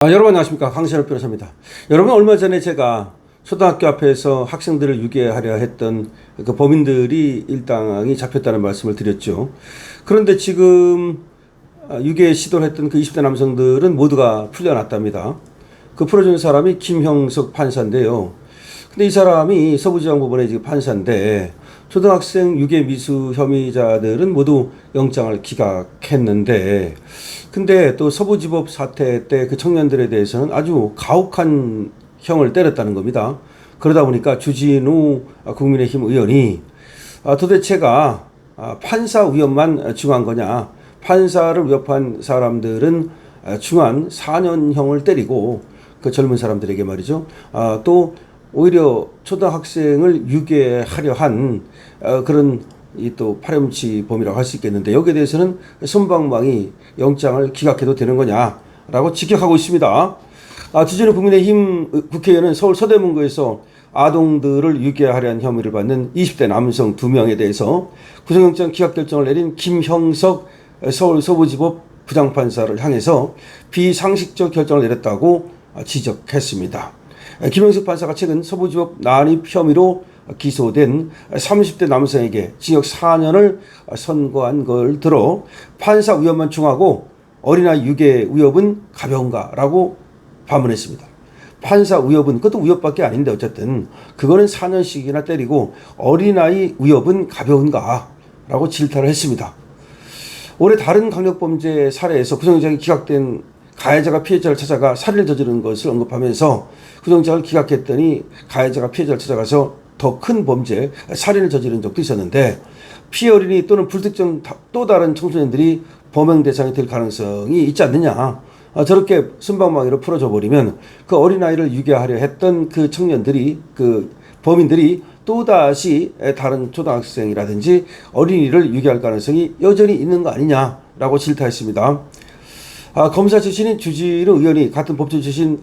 여러분 안녕하십니까, 강신업 변호사입니다. 여러분, 얼마 전에 제가 초등학교 앞에서 학생들을 유괴하려 했던 그 범인들이 일당이 잡혔다는 말씀을 드렸죠. 그런데 지금 유괴 시도를 했던 그 20대 남성들은 모두가 풀려났답니다. 그 풀어준 사람이 김형석 판사인데요. 근데 이 사람이 서부지방법원의 지금 판사인데, 초등학생 유괴 미수 혐의자들은 모두 영장을 기각했는데, 근데 또 서부지법 사태 때 그 청년들에 대해서는 아주 가혹한 형을 때렸다는 겁니다. 그러다 보니까 주진우 국민의힘 의원이 도대체가 판사 위협만 중한 거냐, 판사를 위협한 사람들은 중한 4년형을 때리고, 그 젊은 사람들에게 말이죠, 또 오히려 초등학생을 유괴하려 한 그런 이 또 파렴치범이라고 할 수 있겠는데, 여기에 대해서는 솜방망이 영장을 기각해도 되는 거냐라고 직격하고 있습니다. 주진우 국민의힘 국회의원은 서울 서대문구에서 아동들을 유괴하려 한 혐의를 받는 20대 남성 2명에 대해서 구속영장 기각 결정을 내린 김형석 서울 서부지법 부장판사를 향해서 비상식적 결정을 내렸다고 지적했습니다. 김형석 판사가 최근 서부지법 난입 혐의로 기소된 30대 남성에게 징역 4년을 선고한 걸 들어 판사 위협만 중하고 어린아이 유괴 위협은 가벼운가라고 반문했습니다. 판사 위협은, 그것도 위협밖에 아닌데 어쨌든 그거는 4년씩이나 때리고 어린아이 위협은 가벼운가라고 질타를 했습니다. 올해 다른 강력범죄 사례에서 구속영장이 기각된 가해자가 피해자를 찾아가 살인을 저지른 것을 언급하면서 구속영장을 기각했더니 가해자가 피해자를 찾아가서 더 큰 범죄, 살인을 저지른 적도 있었는데, 피해 어린이 또는 불특정 또 다른 청소년들이 범행 대상이 될 가능성이 있지 않느냐. 저렇게 순방망이로 풀어져 버리면 그 어린아이를 유괴하려 했던 그 청년들이, 그 범인들이 또다시 다른 초등학생이라든지 어린이를 유괴할 가능성이 여전히 있는 거 아니냐라고 질타했습니다. 검사 출신인 주진우 의원이 같은 법조 출신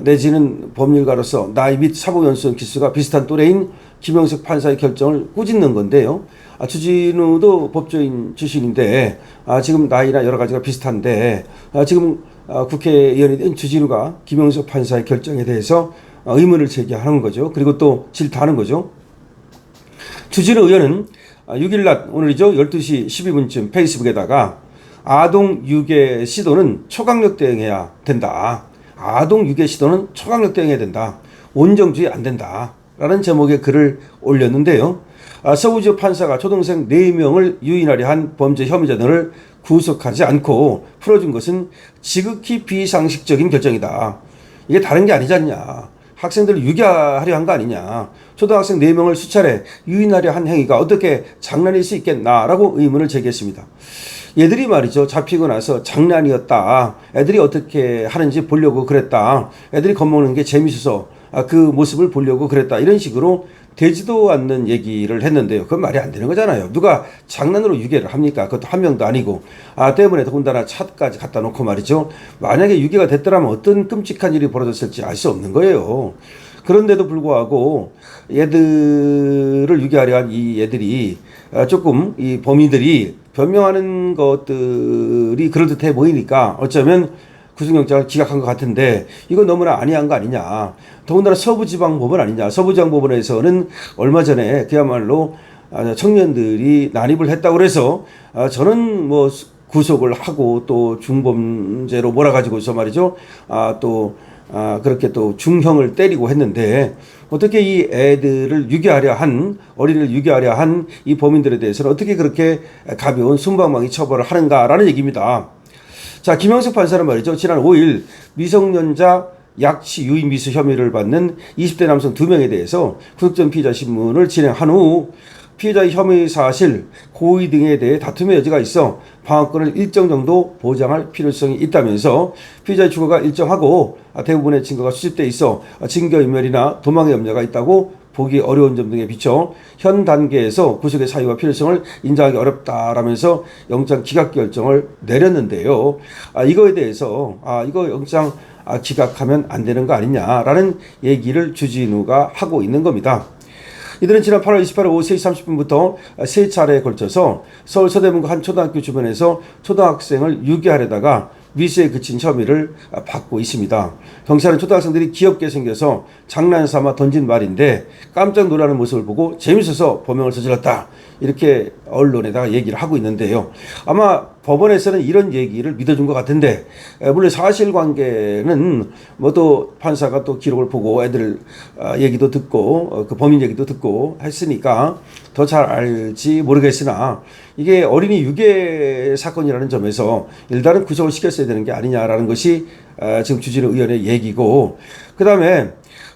내지는 법률가로서 나이 및 사법연수원 기수가 비슷한 또래인 김형석 판사의 결정을 꾸짖는 건데요. 주진우도 법조인 출신인데 지금 나이나 여러 가지가 비슷한데, 지금 국회의원이 된 주진우가 김형석 판사의 결정에 대해서 의문을 제기하는 거죠. 그리고 또 질타하는 거죠. 주진우 의원은 6일 낮, 오늘이죠, 12시 12분쯤 페이스북에다가 아동 유괴 시도는 초강력 대응해야 된다. 아동 유괴 시도는 초강력 대응해야 된다. 온정주의 안 된다. 라는 제목의 글을 올렸는데요. 서부지법 판사가 초등생 4명을 유인하려 한 범죄 혐의자들을 구속하지 않고 풀어준 것은 지극히 비상식적인 결정이다. 이게 다른 게 아니지 않냐. 학생들을 유괴하려 한 거 아니냐. 초등학생 4명을 수차례 유인하려 한 행위가 어떻게 장난일 수 있겠나라고 의문을 제기했습니다. 얘들이 말이죠, 잡히고 나서 장난이었다. 애들이 어떻게 하는지 보려고 그랬다. 애들이 겁먹는 게 재밌어서 그 모습을 보려고 그랬다. 이런 식으로 되지도 않는 얘기를 했는데요. 그건 말이 안 되는 거잖아요. 누가 장난으로 유괴를 합니까? 그것도 한 명도 아니고. 때문에 더군다나 차까지 갖다 놓고 말이죠. 만약에 유괴가 됐더라면 어떤 끔찍한 일이 벌어졌을지 알 수 없는 거예요. 그런데도 불구하고 얘들을 유괴하려 한 이 얘들이 조금, 이 범인들이 변명하는 것들이 그럴듯해 보이니까 어쩌면 구속영장을 기각한 것 같은데, 이건 너무나 안이한 거 아니냐. 더군다나 서부지방법원 아니냐. 서부지방법원에서는 얼마 전에 그야말로 청년들이 난입을 했다고 해서 저는 뭐 구속을 하고 또 중범죄로 몰아가지고서 말이죠. 그렇게 또 중형을 때리고 했는데, 어떻게 이 애들을 유괴하려 한, 어린이를 유괴하려 한 이 범인들에 대해서는 어떻게 그렇게 가벼운 순방망이 처벌을 하는가라는 얘기입니다. 자, 김형석 판사는 말이죠, 지난 5일 미성년자 약취 유인 미수 혐의를 받는 20대 남성 2명에 대해서 구속전 피의자 신문을 진행한 후 피해자의 혐의 사실, 고의 등에 대해 다툼의 여지가 있어 방어권을 일정 정도 보장할 필요성이 있다면서 피해자의 주거가 일정하고 대부분의 증거가 수집돼 있어 증거인멸이나 도망의 염려가 있다고 보기 어려운 점 등에 비춰 현 단계에서 구속의 사유와 필요성을 인정하기 어렵다라면서 영장 기각 결정을 내렸는데요. 이거에 대해서 이거 영장 기각하면 안 되는 거 아니냐라는 얘기를 주진우가 하고 있는 겁니다. 이들은 지난 8월 28일 오후 3시 30분부터 세 차례에 걸쳐서 서울 서대문구 한 초등학교 주변에서 초등학생을 유괴하려다가 미수에 그친 혐의를 받고 있습니다. 경찰은 초등학생들이 귀엽게 생겨서 장난삼아 던진 말인데 깜짝 놀라는 모습을 보고 재밌어서 범행을 저질렀다. 이렇게 언론에다가 얘기를 하고 있는데요. 아마 법원에서는 이런 얘기를 믿어준 것 같은데, 물론 사실관계는 뭐 또 판사가 또 기록을 보고 애들 얘기도 듣고 그 범인 얘기도 듣고 했으니까 더 잘 알지 모르겠으나, 이게 어린이 유괴 사건이라는 점에서 일단은 구속을 시켰어야 되는 게 아니냐라는 것이 지금 주진우 의원의 얘기고, 그 다음에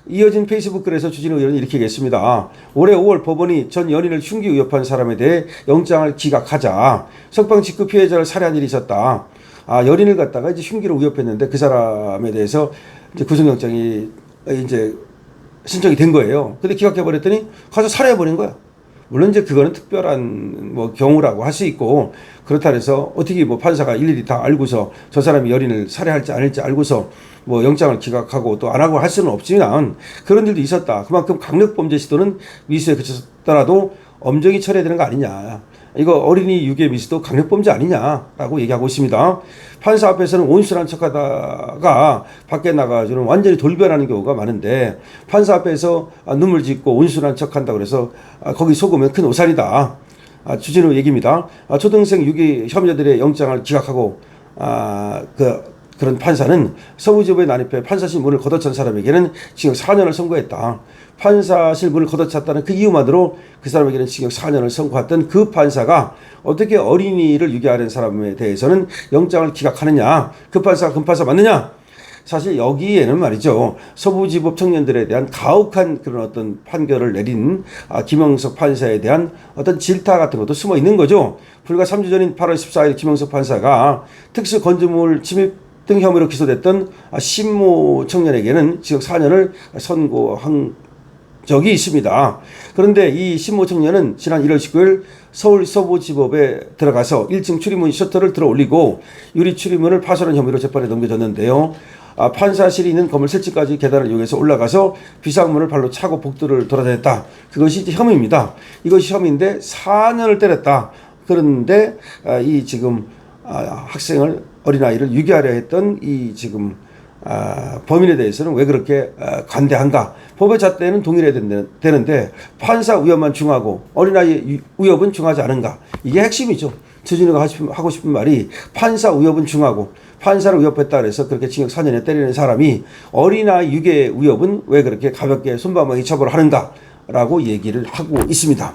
이어진 페이스북 글에서 주진우 의원은 이렇게 얘기했습니다. 올해 5월 법원이 전 연인을 흉기 의협한 사람에 대해 영장을 기각하자 석방 직후 피해자를 살해한 일이 있었다. 연인을 갖다가 이제 흉기로 위협했는데 그 사람에 대해서 이제 구속영장이 이제 신청이 된 거예요. 근데 기각해버렸더니 가서 살해해버린 거야. 물론 이제 그거는 특별한 뭐 경우라고 할 수 있고, 그렇다 해서 어떻게 뭐 판사가 일일이 다 알고서 저 사람이 연인을 살해할지 아닐지 알고서 뭐 영장을 기각하고 또 안 하고 할 수는 없지만 그런 일도 있었다. 그만큼 강력범죄 시도는 미수에 그쳤더라도 엄정히 처리해야 되는 거 아니냐. 이거 어린이 유괴 미수도 강력범죄 아니냐라고 얘기하고 있습니다. 판사 앞에서는 온순한 척하다가 밖에 나가서는 완전히 돌변하는 경우가 많은데, 판사 앞에서 눈물 짓고 온순한 척한다 그래서 거기 속으면 큰 오산이다. 주진우 얘기입니다. 초등생 유괴 혐의자들의 영장을 기각하고 그런 판사는 서부지법에 난입해 판사실 문을 걷어찬 사람에게는 징역 4년을 선고했다. 판사실 문을 걷어찼다는 그 이유만으로 그 사람에게는 징역 4년을 선고했던 그 판사가 어떻게 어린이를 유괴하는 사람에 대해서는 영장을 기각하느냐? 그 판사가 금판사 맞느냐? 사실 여기에는 말이죠, 서부지법 청년들에 대한 가혹한 그런 어떤 판결을 내린 김영석 판사에 대한 어떤 질타 같은 것도 숨어 있는 거죠. 불과 3주 전인 8월 14일 김영석 판사가 특수 건축물 침입 등 혐의로 기소됐던 신모 청년에게는 징역 4년을 선고한 적이 있습니다. 그런데 이 신모 청년은 지난 1월 19일 서울 서부지법에 들어가서 1층 출입문 셔터를 들어 올리고 유리 출입문을 파손한 혐의로 재판에 넘겨졌는데요. 판사실이 있는 건물 3층까지 계단을 이용해서 올라가서 비상문을 발로 차고 복도를 돌아다녔다. 그것이 이제 혐의입니다. 이것이 혐의인데 4년을 때렸다. 그런데 이 지금 학생을, 어린아이를 유괴하려 했던 이 지금 범인에 대해서는 왜 그렇게 관대한가? 법의 잣대는 동일해야 되는데 판사 위협만 중하고 어린아이 위협은 중하지 않은가? 이게 핵심이죠. 주진우가 하고 싶은 말이, 판사 위협은 중하고 판사를 위협했다 그래서 그렇게 징역 4년에 때리는 사람이 어린아이 유괴 위협은 왜 그렇게 가볍게 손방망이 처벌을 하는가? 라고 얘기를 하고 있습니다.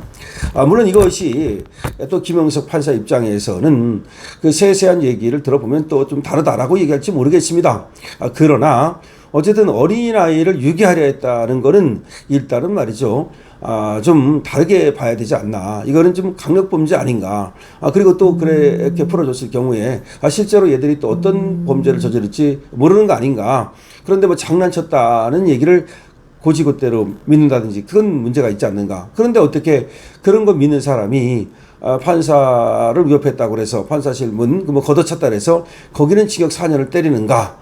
물론 이것이 또 김영석 판사 입장에서는 그 세세한 얘기를 들어보면 또 좀 다르다라고 얘기할지 모르겠습니다. 그러나 어쨌든 어린아이를 유괴하려 했다는 거는 일단은 말이죠, 좀 다르게 봐야 되지 않나. 이거는 좀 강력범죄 아닌가. 그리고 또 그렇게 풀어줬을 경우에 실제로 얘들이 또 어떤 범죄를 저지를지 모르는 거 아닌가. 그런데 뭐 장난쳤다는 얘기를 고지고대로 믿는다든지 그건 문제가 있지 않는가. 그런데 어떻게 그런 거 믿는 사람이 판사를 위협했다고 해서 판사실 문 뭐 걷어찼다 해서 거기는 징역 4년을 때리는가.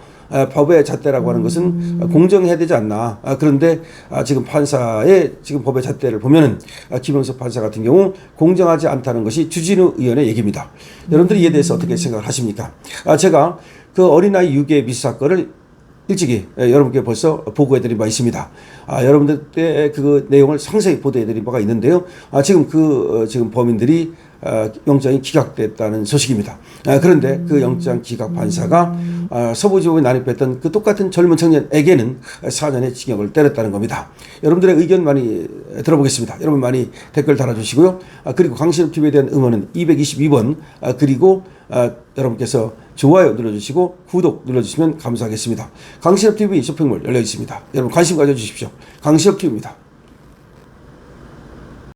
법의 잣대라고 하는 것은 공정해야 되지 않나. 그런데 지금 판사의 지금 법의 잣대를 보면은 김영석 판사 같은 경우 공정하지 않다는 것이 주진우 의원의 얘기입니다. 여러분들이 이에 대해서 어떻게 생각을 하십니까? 제가 그 어린아이 유괴 미수 사건을 일찍이 여러분께 벌써 보고해드린 바 있습니다. 여러분들께 그 내용을 상세히 보도해드린 바가 있는데요. 지금 범인들이 영장이 기각됐다는 소식입니다. 그런데 그 영장 기각 판사가 서부지법에 난입했던 그 똑같은 젊은 청년에게는 4년의 징역을 때렸다는 겁니다. 여러분들의 의견 많이 들어보겠습니다. 여러분 많이 댓글 달아주시고요. 그리고 강신업TV에 대한 응원은 222번, 그리고 여러분께서 좋아요 눌러주시고 구독 눌러주시면 감사하겠습니다. 강신업TV 쇼핑몰 열려 있습니다. 여러분 관심 가져주십시오. 강신업TV입니다.